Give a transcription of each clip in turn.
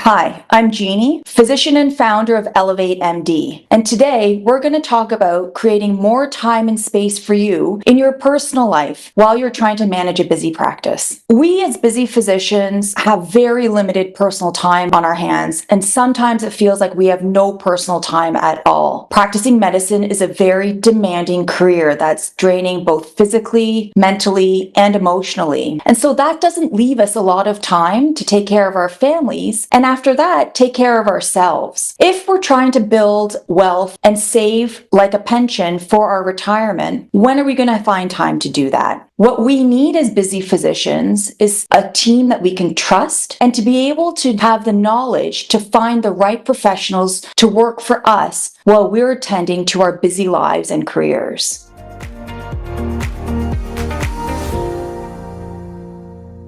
Hi, I'm Genhee, physician and founder of ElevateMD, and today we're going to talk about creating more time and space for you in your personal life while you're trying to manage a busy practice. We as busy physicians have very limited personal time on our hands, and sometimes it feels like we have no personal time at all. Practicing medicine is a very demanding career that's draining both physically, mentally, and emotionally, and so that doesn't leave us a lot of time to take care of our families and after that, take care of ourselves. If we're trying to build wealth and save like a pension for our retirement, when are we going to find time to do that? What we need as busy physicians is a team that we can trust and to be able to have the knowledge to find the right professionals to work for us while we're attending to our busy lives and careers.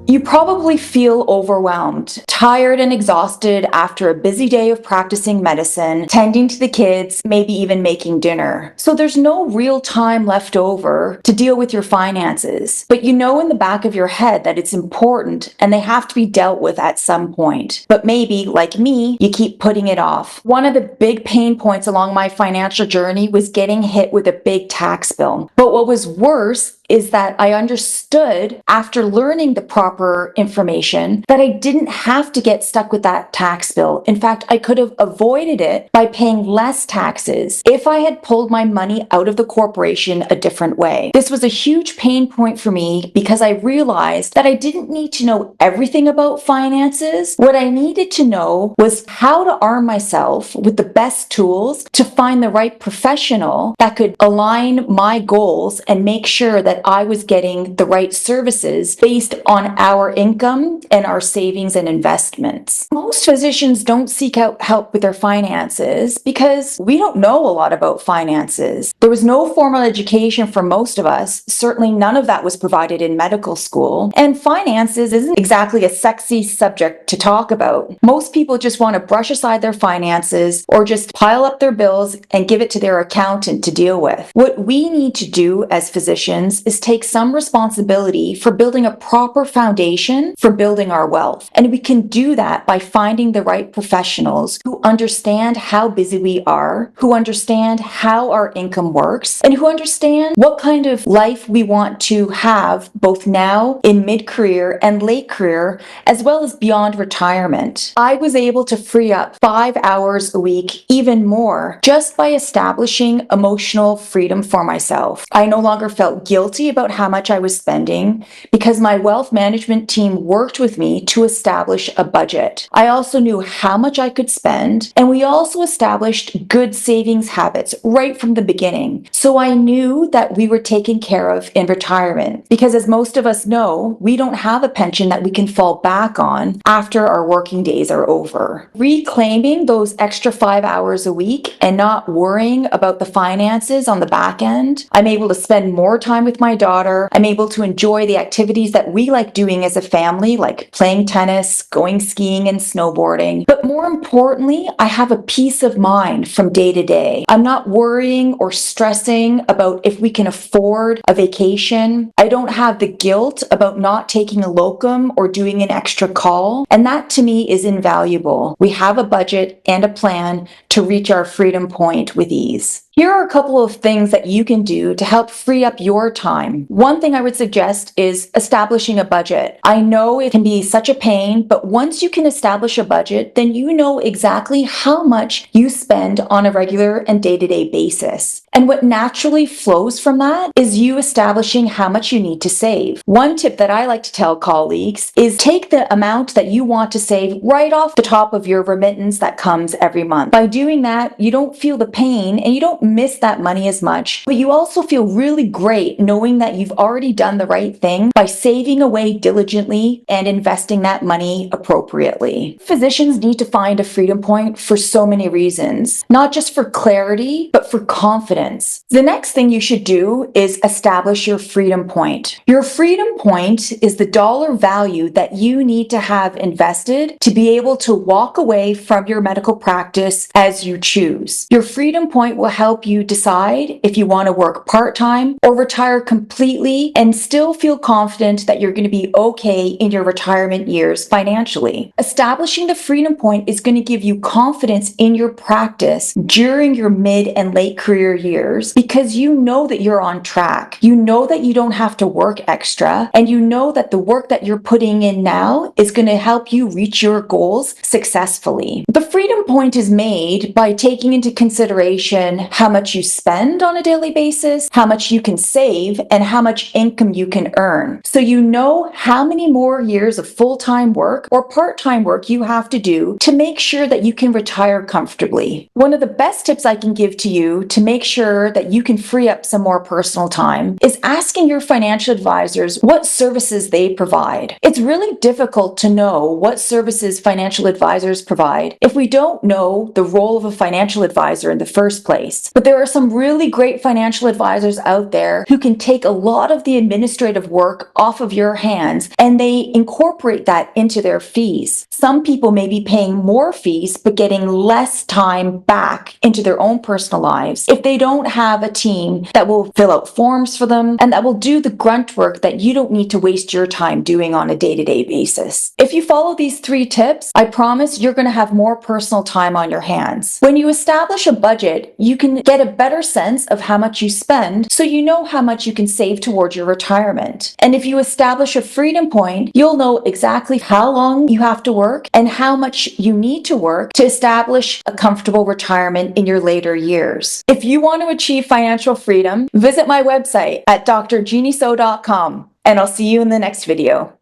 You probably feel overwhelmed, tired and exhausted after a busy day of practicing medicine, tending to the kids, maybe even making dinner. So there's no real time left over to deal with your finances. But you know in the back of your head that it's important and they have to be dealt with at some point. But maybe, like me, you keep putting it off. One of the big pain points along my financial journey was getting hit with a big tax bill. But what was worse is that I understood after learning the proper information that I didn't have to get stuck with that tax bill. In fact, I could have avoided it by paying less taxes if I had pulled my money out of the corporation a different way. This was a huge pain point for me because I realized that I didn't need to know everything about finances. What I needed to know was how to arm myself with the best tools to find the right professional that could align my goals and make sure that I was getting the right services based on our income and our savings and investments. Most physicians don't seek out help with their finances because we don't know a lot about finances. There was no formal education for most of us. Certainly none of that was provided in medical school. And finances isn't exactly a sexy subject to talk about. Most people just want to brush aside their finances or just pile up their bills and give it to their accountant to deal with. What we need to do as physicians is take some responsibility for building a proper foundation for building our wealth. And we can do that by finding the right professionals who understand how busy we are, who understand how our income works, and who understand what kind of life we want to have both now in mid-career and late career, as well as beyond retirement. I was able to free up 5 hours a week, even more, just by establishing emotional freedom for myself. I no longer felt guilty about how much I was spending because my wealth management team worked with me to establish a budget. I also knew how much I could spend, and we also established good savings habits right from the beginning. So I knew that we were taken care of in retirement because, as most of us know, we don't have a pension that we can fall back on after our working days are over. Reclaiming those extra 5 hours a week and not worrying about the finances on the back end, I'm able to spend more time with my daughter. I'm able to enjoy the activities that we like doing as a family, like playing tennis, going skiing, and snowboarding. But more importantly, I have a peace of mind from day to day. I'm not worrying or stressing about if we can afford a vacation. I don't have the guilt about not taking a locum or doing an extra call. And that to me is invaluable. We have a budget and a plan to reach our freedom point with ease. Here are a couple of things that you can do to help free up your time. One thing I would suggest is establishing a budget. I know it can be such a pain, but once you can establish a budget, then you know exactly how much you spend on a regular and day-to-day basis. And what naturally flows from that is you establishing how much you need to save. One tip that I like to tell colleagues is take the amount that you want to save right off the top of your remittance that comes every month. By doing that, you don't feel the pain and you don't miss that money as much, but you also feel really great knowing that you've already done the right thing by saving away diligently and investing that money appropriately. Physicians need to find a freedom point for so many reasons, not just for clarity, but for confidence. confidence. The next thing you should do is establish your freedom point. Your freedom point is the dollar value that you need to have invested to be able to walk away from your medical practice as you choose. Your freedom point will help you decide if you want to work part-time or retire completely and still feel confident that you're going to be okay in your retirement years financially. Establishing the freedom point is going to give you confidence in your practice during your mid and late career years because you know that you're on track. You know that you don't have to work extra, and you know that the work that you're putting in now is going to help you reach your goals successfully. The freedom point is made by taking into consideration how much you spend on a daily basis, how much you can save, and how much income you can earn. So you know how many more years of full-time work or part-time work you have to do to make sure that you can retire comfortably. One of the best tips I can give to you to make sure that you can free up some more personal time is asking your financial advisors what services they provide. It's really difficult to know what services financial advisors provide if we don't know the role of a financial advisor in the first place. But there are some really great financial advisors out there who can take a lot of the administrative work off of your hands, and they incorporate that into their fees. Some people may be paying more fees but getting less time back into their own personal lives if they don't have a team that will fill out forms for them and that will do the grunt work that you don't need to waste your time doing on a day-to-day basis. If you follow these 3 tips, I promise you're going to have more personal time on your hands. When you establish a budget, you can get a better sense of how much you spend so you know how much you can save towards your retirement. And if you establish a freedom point, you'll know exactly how long you have to work and how much you need to work to establish a comfortable retirement in your later years. If you want to achieve financial freedom, visit my website at drgenheeso.com, and I'll see you in the next video.